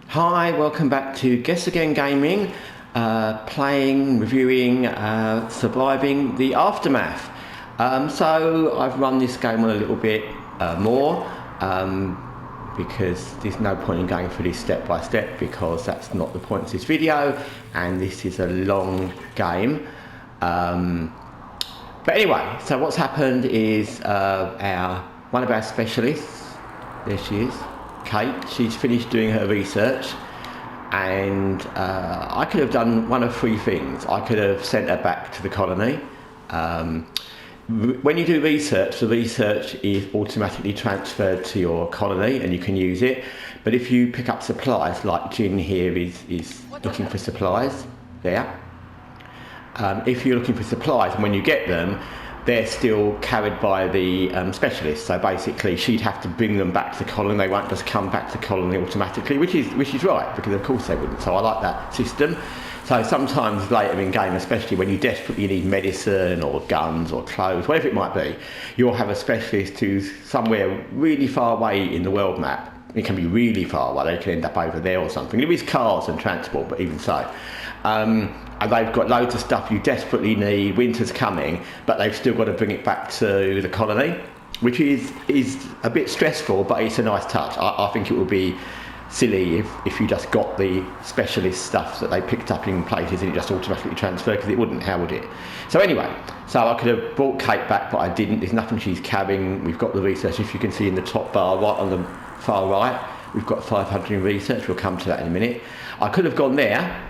Hi, welcome back to Guessagaingaming, reviewing, surviving the aftermath. So I've run this game on a little bit more because there's no point in going through this step by step because that's not the point of this video, and this is a long game. But anyway, so what's happened is one of our specialists, there she is, Kate, she's finished doing her research, and I could have done one of three things. I could have sent her back to the colony. When you do research, the research is automatically transferred to your colony and you can use it. But if you pick up supplies, like Jin here is looking for supplies there. If you're looking for supplies, and when you get them, they're still carried by the specialist. So basically, she'd have to bring them back to the colony. They won't just come back to the colony automatically, which is right, because of course they wouldn't. So I like that system. So sometimes later in game, especially when you desperately need medicine or guns or clothes, whatever it might be, you'll have a specialist who's somewhere really far away in the world map. It can be really far away. They can end up over there or something. There is cars and transport, but even so. And they've got loads of stuff you desperately need. Winter's coming, but they've still got to bring it back to the colony, which is a bit stressful, but it's a nice touch. I think it would be silly if you just got the specialist stuff that they picked up in places and it just automatically transferred, because it wouldn't. How would it? So anyway, so I could have brought Kate back, but I didn't. There's nothing she's carrying. We've got the research, if you can see in the top bar right on the far right, we've got 500 in research. We'll come to that in a minute. I could have gone there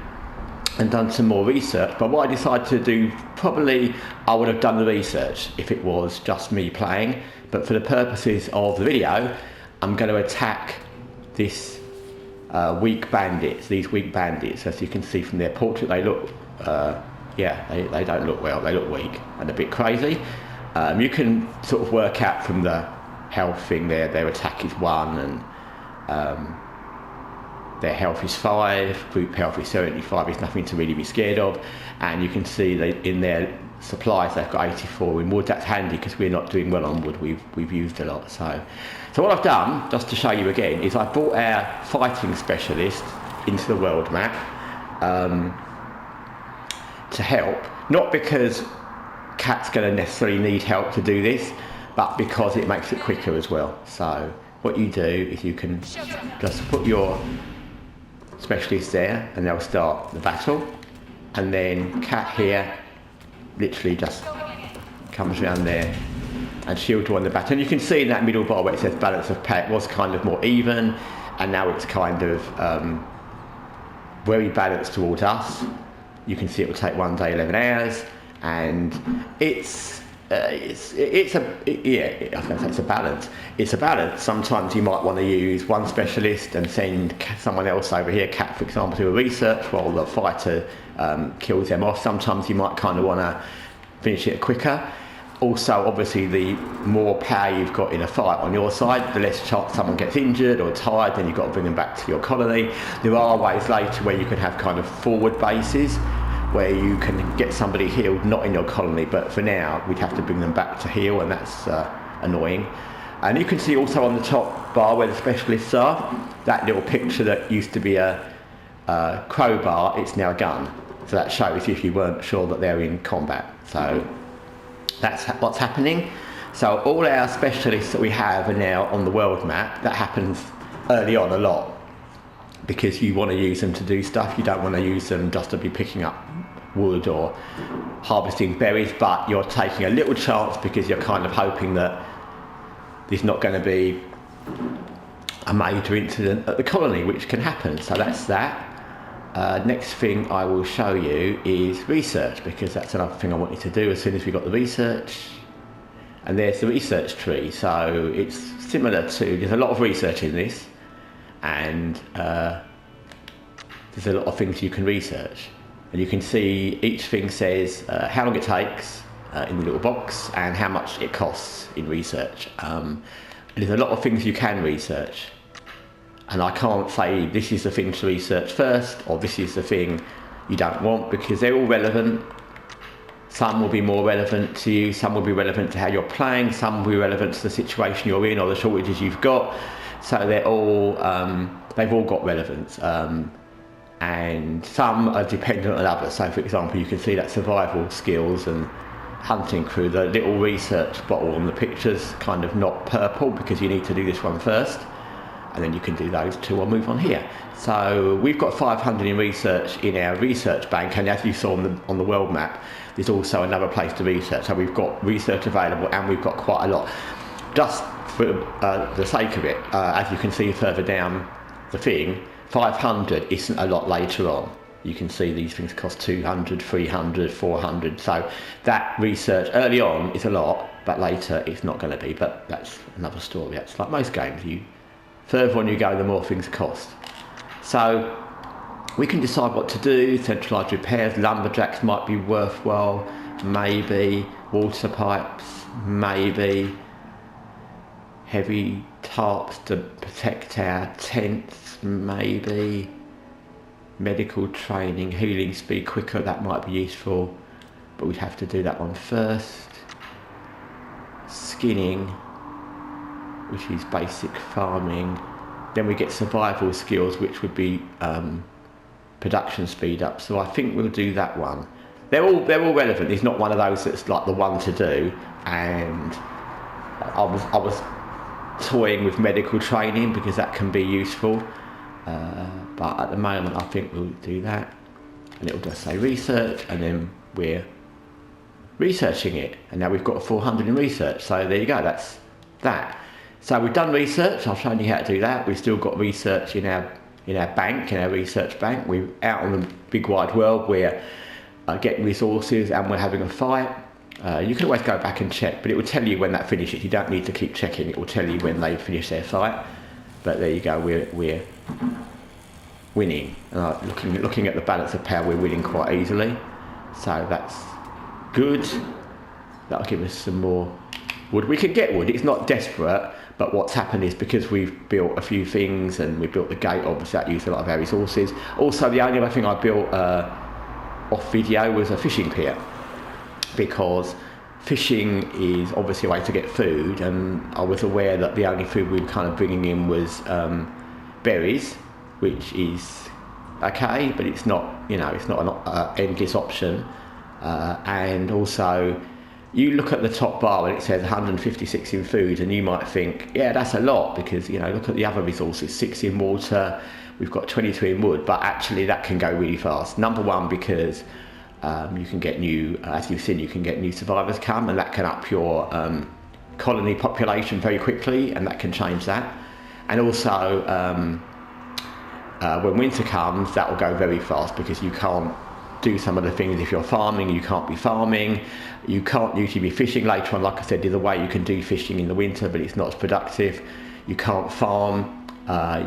and done some more research, but what I decided to do, probably I would have done the research if it was just me playing, but for the purposes of the video, I'm going to attack this weak bandits, these weak bandits. As you can see from their portrait, they look, they don't look well, they look weak and a bit crazy. You can sort of work out from the health thing there, their attack is 1 and their health is 5, group health is 75, there's nothing to really be scared of. And you can see that in their supplies they've got 84 in wood. That's handy because we're not doing well on wood, we've used a lot. So what I've done, just to show you again, is I brought our fighting specialist into the world map to help, not because Kat's going to necessarily need help to do this, but because it makes it quicker as well. So what you do is you can just put your specialist there and they'll start the battle, and then Kat here literally just comes around there and she'll join the battle. And you can see in that middle bar where it says balance of pay, it was kind of more even, and now it's kind of very balanced towards us. You can see it will take 1 day 11 hours, and it's a balance. It's a balance. Sometimes you might want to use one specialist and send someone else over here, Kat for example, to a research while the fighter kills them off. Sometimes you might kind of want to finish it quicker. Also, obviously, the more power you've got in a fight on your side, the less chance someone gets injured or tired, then you've got to bring them back to your colony. There are ways later where you can have kind of forward bases where you can get somebody healed, not in your colony, but for now we'd have to bring them back to heal, and that's annoying. And you can see also on the top bar where the specialists are, that little picture that used to be a crowbar, it's now a gun. So that shows if you weren't sure that they're in combat. So that's what's happening. So all our specialists that we have are now on the world map. That happens early on a lot, because you want to use them to do stuff. You don't want to use them just to be picking up wood or harvesting berries, but you're taking a little chance because you're kind of hoping that there's not going to be a major incident at the colony, which can happen. So that's that. Next thing I will show you is research, because that's another thing I want you to do as soon as we got the research. And there's the research tree. So it's similar to, there's a lot of research in this, and there's a lot of things you can research, and you can see each thing says how long it takes in the little box and how much it costs in research. And there's a lot of things you can research, and I can't say this is the thing to research first or this is the thing you don't want, because they're all relevant. Some will be more relevant to you, some will be relevant to how you're playing, some will be relevant to the situation you're in or the shortages you've got. So they're all, they've all got relevance. And some are dependent on others. So for example, you can see that survival skills and hunting crew, the little research bottle on the pictures kind of not purple because you need to do this one first, and then you can do those two or move on here. So we've got 500 in research in our research bank, and as you saw on the world map, there's also another place to research. So we've got research available, and we've got quite a lot. Just for the sake of it, as you can see further down the thing, 500 isn't a lot later on. You can see these things cost 200, 300, 400. So that research early on is a lot, but later it's not going to be. But that's another story. That's like most games. You further on you go, the more things cost. So we can decide what to do. Centralised repairs, lumberjacks might be worthwhile. Maybe water pipes. Maybe heavy tarps to protect our tents. Maybe medical training, healing speed quicker, that might be useful, but we'd have to do that one first. Skinning, which is basic farming. Then we get survival skills, which would be production speed up. So I think we'll do that one. They're all relevant. There's not one of those that's like the one to do. And I was toying with medical training because that can be useful. But at the moment I think we'll do that, and it'll just say research, and then we're researching it, and now we've got 400 in research. So there you go, that's that. So we've done research. I've shown you how to do that. We've still got research in our bank, in our research bank. We're out on the big wide world. We're getting resources, and we're having a fight. You can always go back and check, but it will tell you when that finishes. You don't need to keep checking. It will tell you when they finish their fight. But there you go, we're winning. Looking at the balance of power, we're winning quite easily. So that's good. That'll give us some more wood. We can get wood. It's not desperate, but what's happened is because we've built a few things and we built the gate, obviously that used a lot of our resources. Also, the only other thing I built off video was a fishing pier, because fishing is obviously a way to get food, and I was aware that the only food we were kind of bringing in was berries, which is okay, but it's not, it's not an endless option. And also, you look at the top bar and it says 156 in food, and you might think, yeah, that's a lot, because look at the other resources, 6 in water, we've got 22 in wood, but actually that can go really fast. Number one, because you can get new, as you've seen, you can get new survivors come, and that can up your colony population very quickly, and that can change that. And also, when winter comes, that will go very fast, because you can't do some of the things. If you're farming, you can't be farming. You can't usually be fishing later on. Like I said, there's a way you can do fishing in the winter, but it's not as productive. You can't farm.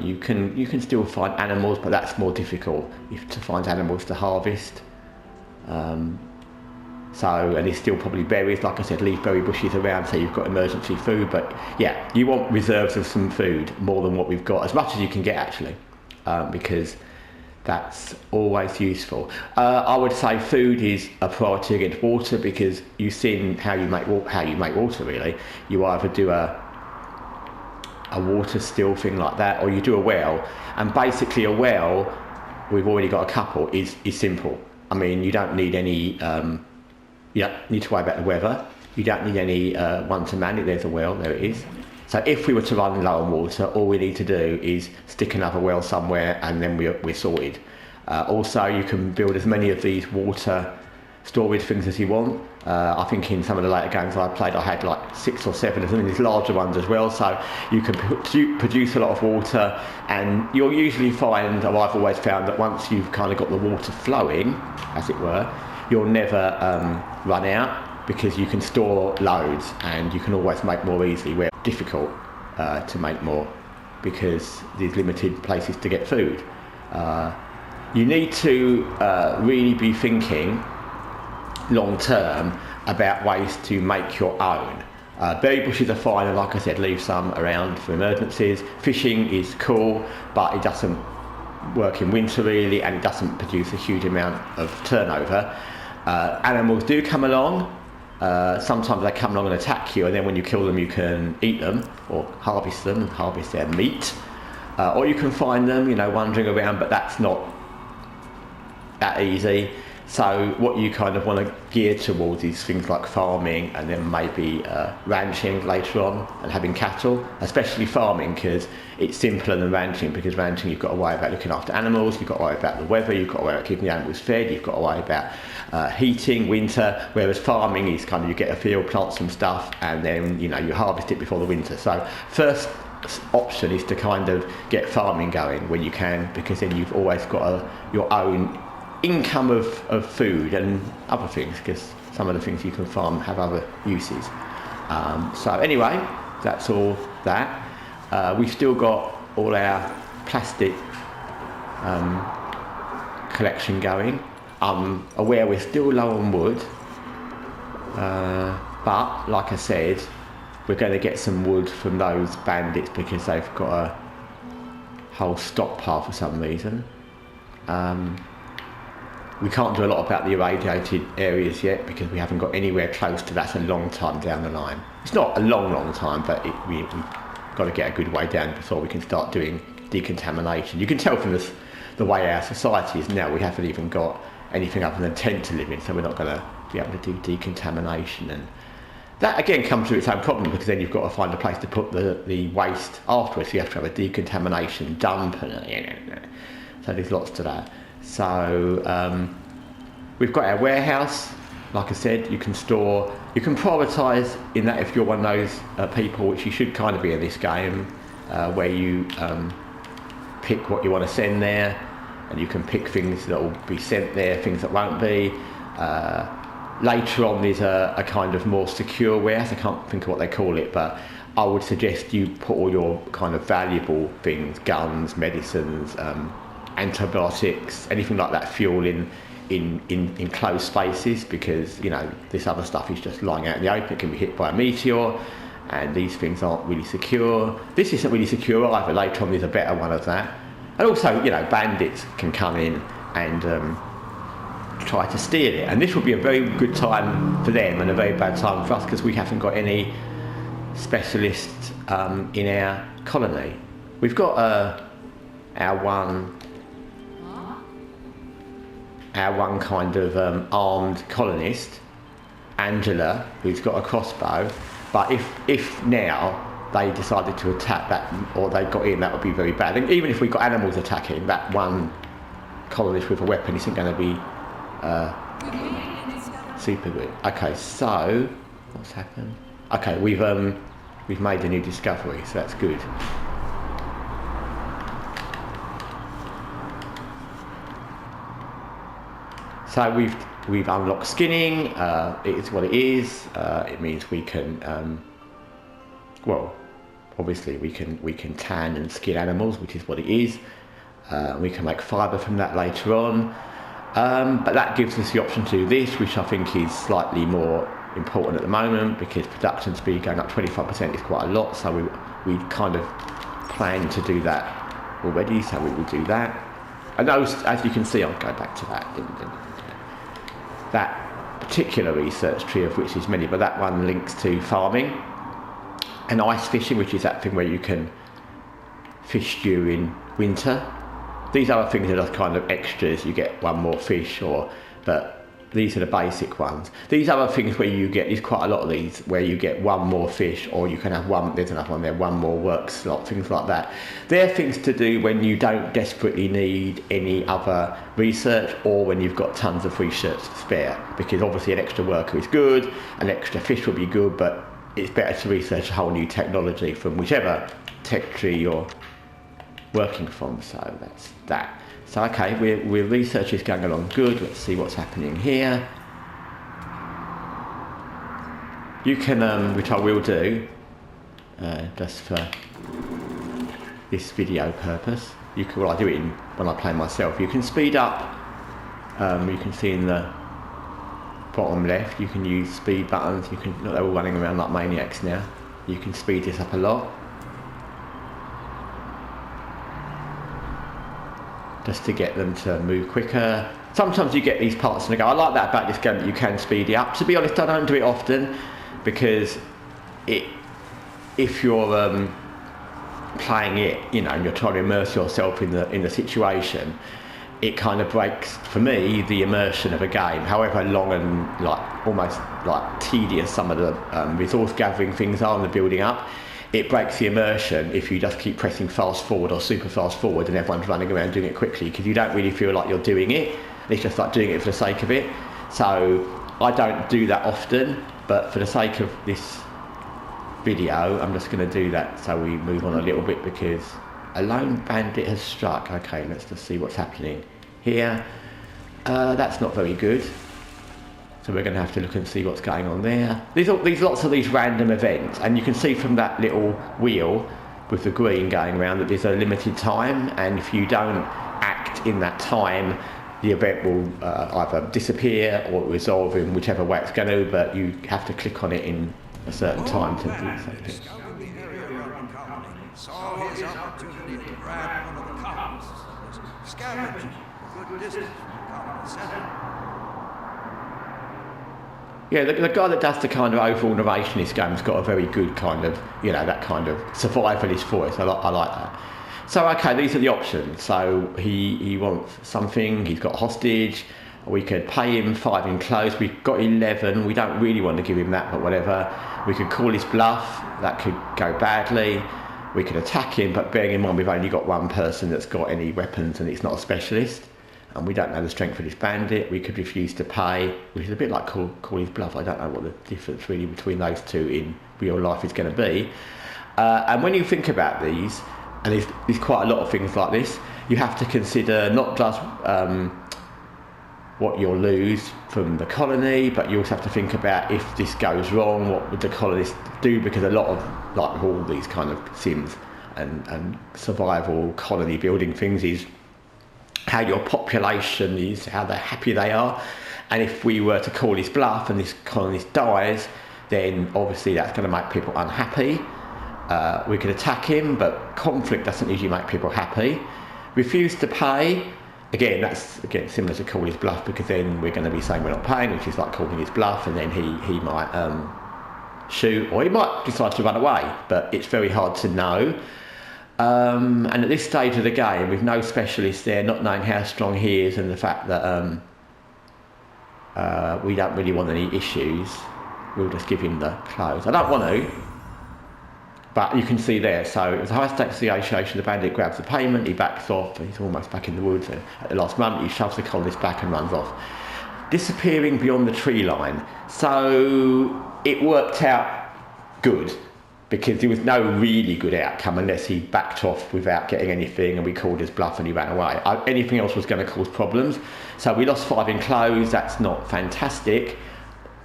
You can still find animals, but that's more difficult to find animals to harvest. And there's still probably berries, like I said, leaf berry bushes around, so you've got emergency food. But yeah, you want reserves of some food, more than what we've got, as much as you can get actually, because that's always useful. I would say food is a priority against water, because you've seen how you make water really. You either do a water still thing like that, or you do a well, and basically a well, we've already got a couple, is simple. I mean, you don't need any, you don't need to worry about the weather. You don't need any one to man it. There's a well, there it is. So if we were to run low on water, all we need to do is stick another well somewhere, and then we're sorted. Also, you can build as many of these water storage things as you want. I think in some of the later games I played, I had like 6 or 7 of them, these larger ones as well. So you can produce a lot of water, and you'll usually find, or I've always found, that once you've kind of got the water flowing, as it were, you'll never run out, because you can store loads, and you can always make more easily, where it's difficult to make more, because there's limited places to get food. You need to really be thinking long term about ways to make your own. Berry bushes are fine, and like I said, leave some around for emergencies. Fishing is cool, but it doesn't work in winter really, and it doesn't produce a huge amount of turnover. Animals do come along, Sometimes they come along and attack you, and then when you kill them you can eat them or harvest them and harvest their meat, or you can find them, you know, wandering around, but that's not that easy. So what you kind of want to gear towards is things like farming, and then maybe ranching later on, and having cattle, especially farming, because it's simpler than ranching, because ranching you've got to worry about looking after animals, you've got to worry about the weather, you've got to worry about keeping the animals fed, you've got to worry about heating, winter, whereas farming is kind of you get a field, plant some stuff, and then, you know, you harvest it before the winter. So first option is to kind of get farming going when you can, because then you've always got your own income of food and other things, because some of the things you can farm have other uses. So anyway, that's all that. We've still got all our plastic collection going. I'm aware we're still low on wood, but like I said, we're going to get some wood from those bandits because they've got a whole stockpile for some reason. We can't do a lot about the irradiated areas yet because we haven't got anywhere close to that. That's a long time down the line. It's not a long time, but we've got to get a good way down before we can start doing decontamination. You can tell from the way our society is now, we haven't even got anything other than tent to live in, so we're not going to be able to do decontamination. And that again comes to its own problem, because then you've got to find a place to put the waste afterwards. So you have to have a decontamination dump, and so there's lots to that. So we've got our warehouse. Like I said, you can prioritise in that if you're one of those people, which you should kind of be in this game, where you pick what you want to send there, and you can pick things that will be sent there, things that won't be. Later on there's a kind of more secure warehouse. I can't think of what they call it, but I would suggest you put all your kind of valuable things, guns, medicines, antibiotics, anything like that, fuel in closed spaces, because, you know, this other stuff is just lying out in the open. It can be hit by a meteor, and these things aren't really secure. This isn't really secure either. Later on there's a better one of that. And also, you know, bandits can come in and try to steal it, and this would be a very good time for them and a very bad time for us, because we haven't got any specialists in our colony. We've got our one kind of armed colonist, Angela, who's got a crossbow, but if now they decided to attack that, or they got in, that would be very bad. And even if we got animals attacking, that one colonist with a weapon isn't going to be super good. Okay, so what's happened? Okay, we've made a new discovery, so that's good. So we've unlocked skinning. It is what it is. It means we can, well, obviously we can tan and skin animals, which is what it is. We can make fibre from that later on. But that gives us the option to do this, which I think is slightly more important at the moment, because production speed going up 25% is quite a lot. So we kind of plan to do that already. So we will do that. And those, as you can see, I'll go back to that. That particular research tree, of which is many, but that one links to farming and ice fishing, which is that thing where you can fish during winter. These other things are just kind of extras. You get one more fish, but these are the basic ones. These other things where you get, there's quite a lot of these, where you get one more fish, or you can have one, there's another one there, one more work slot, things like that. They're things to do when you don't desperately need any other research, or when you've got tons of research to spare, because obviously an extra worker is good, an extra fish will be good, but it's better to research a whole new technology from whichever tech tree you're working from. So that's that. So okay, we're research is going along good. Let's see what's happening here. You can, which I will do, just for this video purpose. You can, well, I do it when I play myself. You can speed up. You can see in the bottom left. You can use speed buttons. You can. They're all running around like maniacs now. You can speed this up a lot. just to get them to move quicker. Sometimes you get these parts and I go, I like that about this game that you can speed it up. To be honest, I don't do it often because if you're playing it, and you're trying to immerse yourself in the situation, it kind of breaks, for me, the immersion of a game. However long and almost tedious some of the resource gathering things are and the building up, it breaks the immersion if you just keep pressing fast forward or super fast forward and everyone's running around doing it quickly, because you don't really feel like you're doing it. It's just like doing it for the sake of it. So I don't do that often, but for the sake of this video, I'm just going to do that so we move on a little bit, because a lone bandit has struck. Okay, let's just see what's happening here. That's not very good. So we're going to have to look and see what's going on there. There's lots of these random events, and you can see from that little wheel with the green going around that there's a limited time, and if you don't act in that time, the event will either disappear or resolve in whichever way it's going to, but you have to click on it in a certain time to do something. Saw his opportunity to grab one of the cops. Scavenging a good distance from Common Center. Yeah, the guy that does the kind of overall narration in this game's got a very good kind of, that kind of survivalist voice. I like that. So, okay, these are the options. So he wants something, he's got a hostage, we could pay him 5 in close, we've got 11, we don't really want to give him that, but whatever. We could call his bluff, that could go badly. We could attack him, but bearing in mind we've only got one person that's got any weapons and it's not a specialist, and we don't know the strength of this bandit. We could refuse to pay, which is a bit like call his bluff. I don't know what the difference really between those two in real life is going to be. And when you think about these, and there's quite a lot of things like this, you have to consider not just what you'll lose from the colony, but you also have to think about if this goes wrong, what would the colonists do, because a lot of, like all these kind of sims and survival colony building things, is how your population is, how happy they are. And if we were to call his bluff and this colonist dies, then obviously that's going to make people unhappy. We could attack him, but conflict doesn't usually make people happy. Refuse to pay, that's similar to call his bluff, because then we're going to be saying we're not paying, which is like calling his bluff, and then he might shoot, or he might decide to run away, but it's very hard to know. And at this stage of the game, with no specialist there, not knowing how strong he is, and the fact that we don't really want any issues, we'll just give him the close. I don't want to, but you can see there, so it was a high stakes negotiation. The bandit grabs the payment, he backs off, he's almost back in the woods, and at the last moment he shoves the colonist back and runs off, disappearing beyond the tree line. So it worked out good, because there was no really good outcome unless he backed off without getting anything and we called his bluff and he ran away. Anything else was going to cause problems. So we lost 5 in close. That's not fantastic,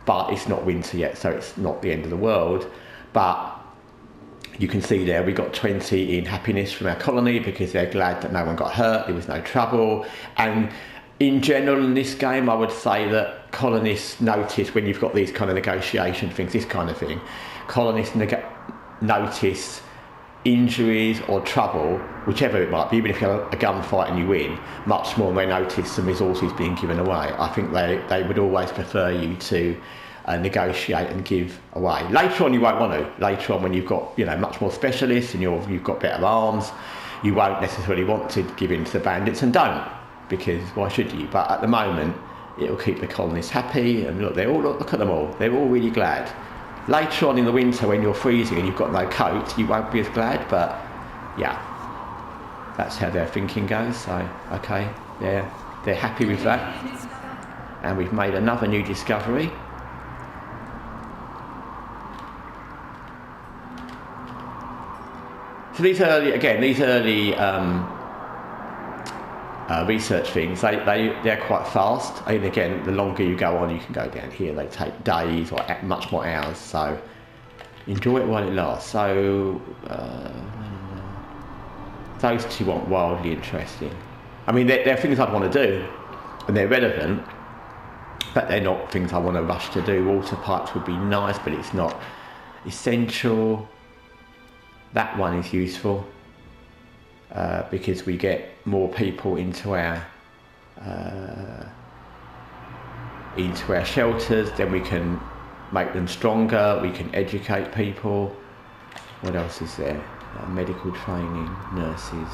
but it's not winter yet, so it's not the end of the world. But you can see there we got 20 in happiness from our colony, because they're glad that no one got hurt, there was no trouble. And in general in this game, I would say that colonists notice when you've got these kind of negotiation things, this kind of thing, colonists notice injuries or trouble, whichever it might be, even if you have a gunfight and you win, much more than they notice some resources being given away. I think they would always prefer you to negotiate and give away. Later on you won't want to. Later on, when you've got much more specialists and you've got better arms, you won't necessarily want to give in to the bandits, and don't, because why should you? But at the moment it'll keep the colonists happy, and look at them all, they're all really glad. Later on in the winter, when you're freezing and you've got no coat, you won't be as glad, but yeah, that's how their thinking goes. So okay, they're happy with that, and we've made another new discovery. So these early research things, they're quite fast. And again, the longer you go on, you can go down here, they take days or much more hours. So enjoy it while it lasts. So those two aren't wildly interesting. I mean, they're things I'd want to do, and they're relevant, but they're not things I want to rush to do. Water pipes would be nice, but it's not essential. That one is useful. because we get more people into our shelters, then we can make them stronger, we can educate people. What else is there? Medical training, nurses.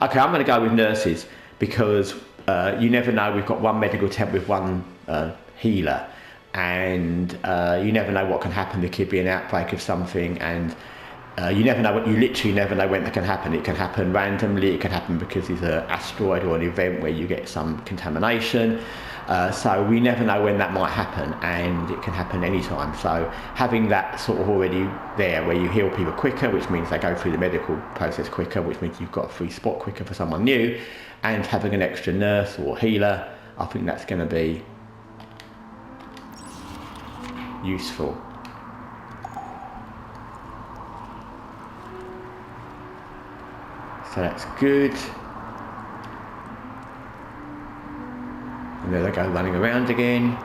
Okay, I'm going to go with nurses because you never know. We've got one medical tent with one healer, and you never know what can happen. There could be an outbreak of something, and you never know. You literally never know when that can happen. It can happen randomly. It can happen because there's an asteroid or an event where you get some contamination. So we never know when that might happen, and it can happen anytime. So having that sort of already there where you heal people quicker, which means they go through the medical process quicker, which means you've got a free spot quicker for someone new, and having an extra nurse or healer, I think that's going to be useful. So that's good. And there they go running around again.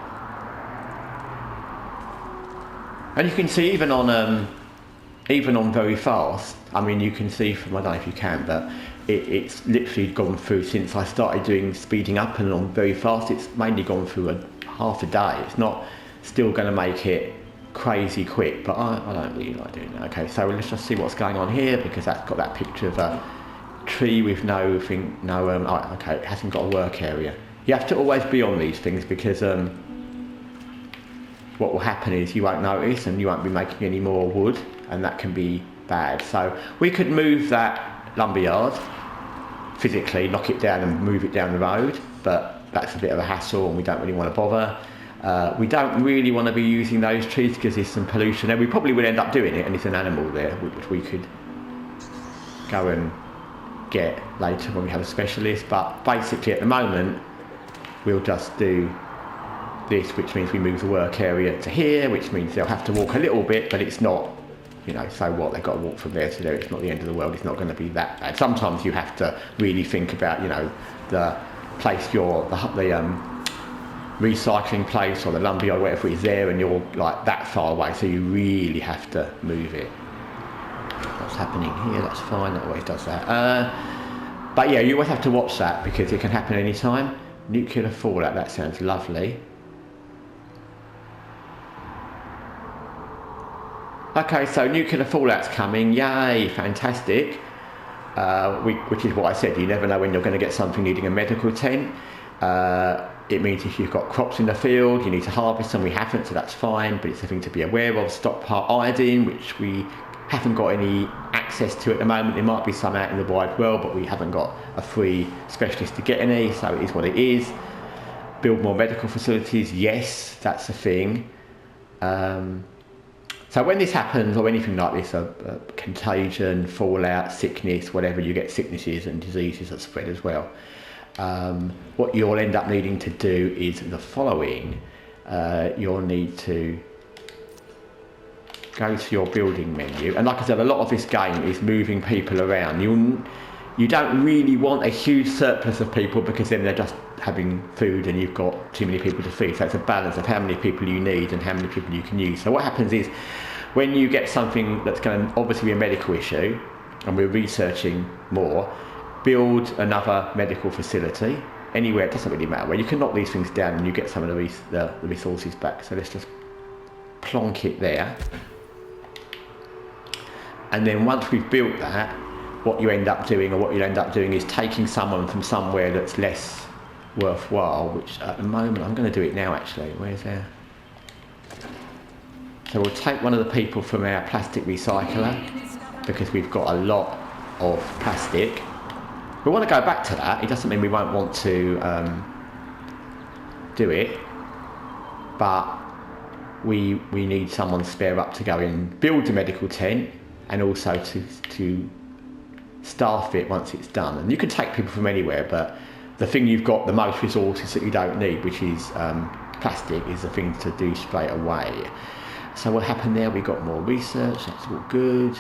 And you can see even on very fast, I mean you can see from, I don't know if you can, but it's literally gone through since I started doing speeding up and on very fast, it's mainly gone through half a day. It's not still going to make it crazy quick, but I don't really like doing that. Okay, so let's just see what's going on here, because that's got that picture of a tree with okay, it hasn't got a work area. You have to always be on these things because what will happen is you won't notice and you won't be making any more wood, and that can be bad. So we could move that lumberyard physically, knock it down and move it down the road, but that's a bit of a hassle and we don't really want to bother. We don't really want to be using those trees because there's some pollution there. We probably would end up doing it, and it's an animal there which we could go and get later when we have a specialist, but basically at the moment we'll just do this, which means we move the work area to here, which means they'll have to walk a little bit, but it's not, so what, they've got to walk from there to there. It's not the end of the world. It's not going to be that bad. Sometimes you have to really think about, the place the recycling place or the lumberyard, whatever is there, and you're like that far away, so you really have to move it. What's happening here? That's fine. That always does that. But yeah, you always have to watch that because it can happen anytime. Nuclear fallout, that sounds lovely. Okay, so nuclear fallout's coming, yay, fantastic. Which is what I said, you never know when you're going to get something needing a medical tent. It means if you've got crops in the field, you need to harvest them. We haven't, so that's fine, but it's a thing to be aware of. Stockpile iodine, which we haven't got any access to at the moment. There might be some out in the wide world, but we haven't got a free specialist to get any, so it is what it is. Build more medical facilities, yes, that's a thing. So when this happens, or anything like this, a contagion, fallout, sickness, whatever, you get sicknesses and diseases that spread as well. What you'll end up needing to do is the following. You'll need to go to your building menu, and like I said, a lot of this game is moving people around. You don't really want a huge surplus of people because then they're just having food and you've got too many people to feed. So it's a balance of how many people you need and how many people you can use. So what happens is when you get something that's going to obviously be a medical issue, and we're researching more, build another medical facility anywhere. It doesn't really matter where. You can knock these things down and you get some of the resources back. So let's just plonk it there. And then once we've built that, what you end up doing is taking someone from somewhere that's less worthwhile, which at the moment, I'm going to do it now actually. Where's there? So we'll take one of the people from our plastic recycler because we've got a lot of plastic. We want to go back to that. It doesn't mean we won't want to do it, but we need someone spare up to go in, build the medical tent, and also to staff it once it's done. And you can take people from anywhere, but the thing you've got the most resources that you don't need, which is plastic, is the thing to do straight away. So what happened there? We got more research. That's all good.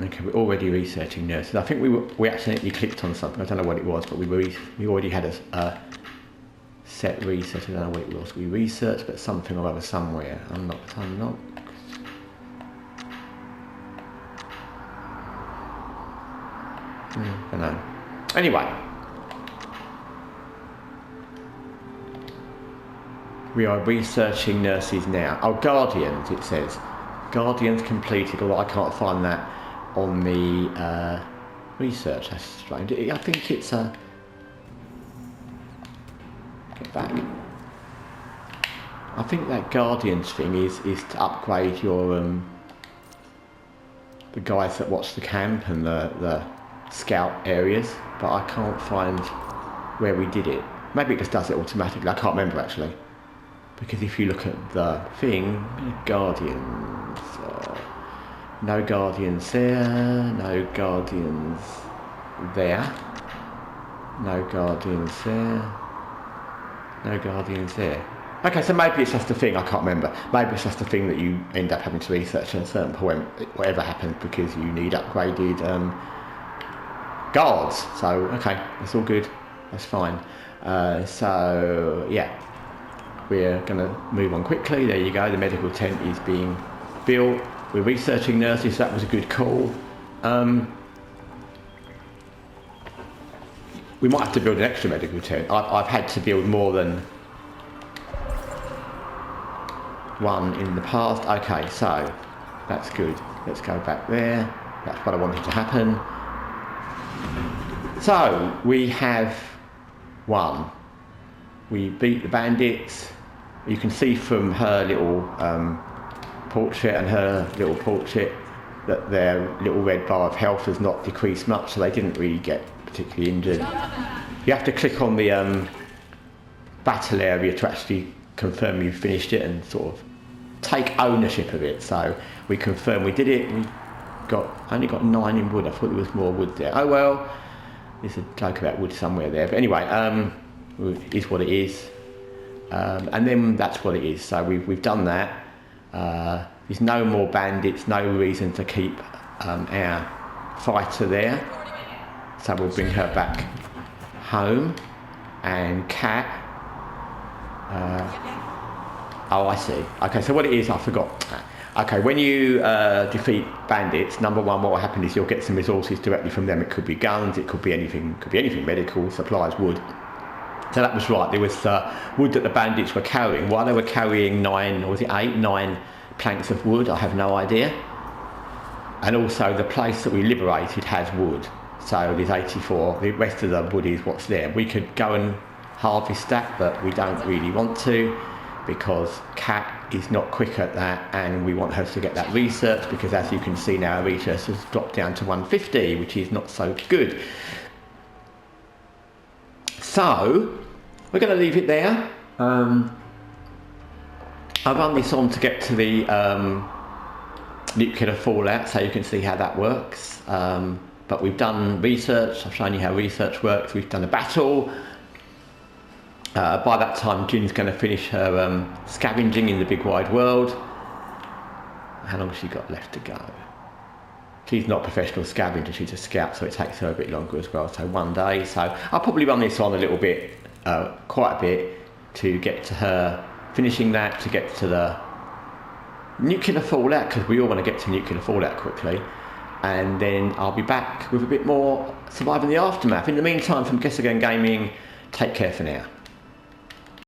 Okay, we're already researching nurses. I think we accidentally clicked on something. I don't know what it was, but we already had a Set research, I don't know what it was we researched, but something or other somewhere. Unlocked. I don't know. Anyway. We are researching nurses now. Oh, Guardians, it says. Guardians completed, although I can't find that on the research. That's strange. I think it's a... Get back. I think that Guardians thing is to upgrade your... the guys that watch the camp and the scout areas, but I can't find where we did it. Maybe it just does it automatically. I can't remember, actually. Because if you look at the thing, Guardians, no Guardians there, no Guardians there, no Guardians there, no Guardians there. Okay, so maybe it's just a thing, I can't remember. Maybe it's just a thing that you end up having to research at a certain point, whatever happens, because you need upgraded guards. So, okay, that's all good, that's fine. So, yeah. We're going to move on quickly. There you go, the medical tent is being built. We're researching nurses, so that was a good call. We might have to build an extra medical tent. I've had to build more than one in the past. Okay, so that's good. Let's go back there. That's what I wanted to happen. So we have won. We beat the bandits. You can see from her little portrait and her little portrait that their little red bar of health has not decreased much, so they didn't really get particularly injured. You have to click on the battle area to actually confirm you've finished it and sort of take ownership of it. So we confirm we did it. We only got 9 in wood. I thought there was more wood there. Oh well, there's a joke about wood somewhere there. But anyway, it is what it is. And then that's what it is. So we've done that. There's no more bandits, no reason to keep our fighter there. So we'll bring her back home. And Cat. Oh, I see. Okay, so what it is, I forgot. Okay, when you defeat bandits, number one, what will happen is you'll get some resources directly from them. It could be guns, it could be anything, medical, supplies, wood. So that was right, there was wood that the bandits were carrying. While they were carrying 9 planks of wood, I have no idea. And also the place that we liberated has wood. So there's 84, the rest of the wood is what's there. We could go and harvest that, but we don't really want to because Kat is not quick at that and we want her to get that research because as you can see now, our research has dropped down to 150, which is not so good. So, we're going to leave it there. I'll run this on to get to the nuclear fallout so you can see how that works. But we've done research, I've shown you how research works, we've done a battle. By that time Jin's going to finish her scavenging in the big wide world. How long has she got left to go? She's not a professional scavenger, she's a scout, so it takes her a bit longer as well, so 1 day. So I'll probably run this on a little bit, quite a bit, to get to her finishing that, to get to the nuclear fallout, because we all want to get to nuclear fallout quickly. And then I'll be back with a bit more surviving the aftermath. In the meantime, from Guessagaingaming, take care for now.